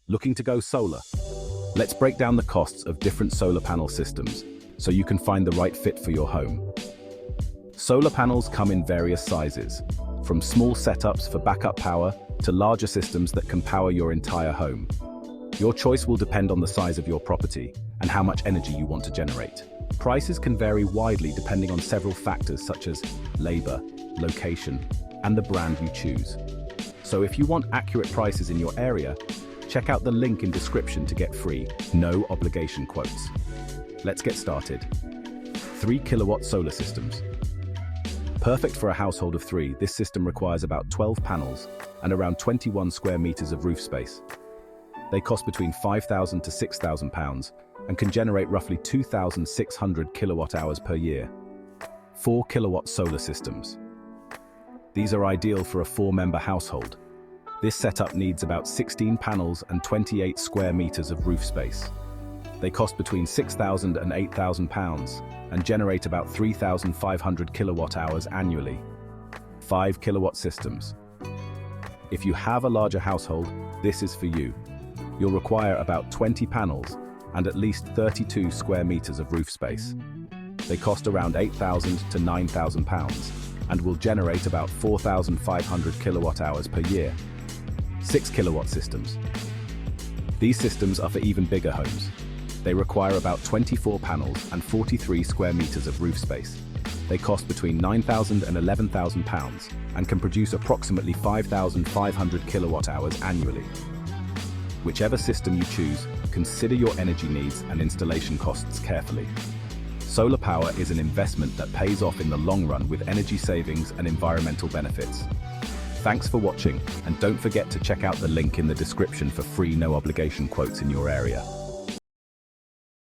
Looking to go solar? Let's break down the costs of different solar panel systems so you can find the right fit for your home. Solar panels come in various sizes, from small setups for backup power to larger systems that can power your entire home. Your choice will depend on the size of your property and how much energy you want to generate. Prices can vary widely depending on several factors such as labor, location, and the brand you choose. So if you want accurate prices in your area, check out the link in description to get free, no obligation quotes. Let's get started. 3 kilowatt solar systems. Perfect for a household of 3, this system requires about 12 panels and around 21 square meters of roof space. They cost between £5,000 to £6,000 and can generate roughly 2,600 kilowatt hours per year. 4 kilowatt solar systems. These are ideal for a 4-member household. This setup needs about 16 panels and 28 square meters of roof space. They cost between £6,000 and £8,000 and generate about 3,500 kilowatt hours annually. 5 kilowatt systems. If you have a larger household, this is for you. You'll require about 20 panels and at least 32 square meters of roof space. They cost around £8,000 to £9,000 and will generate about 4,500 kilowatt hours per year. 6 kilowatt systems. These systems are for even bigger homes. They require about 24 panels and 43 square meters of roof space. They cost between £9,000 and £11,000 and can produce approximately 5,500 kilowatt hours annually. Whichever system you choose, consider your energy needs and installation costs carefully. Solar power is an investment that pays off in the long run with energy savings and environmental benefits. Thanks for watching, and don't forget to check out the link in the description for free no obligation quotes in your area.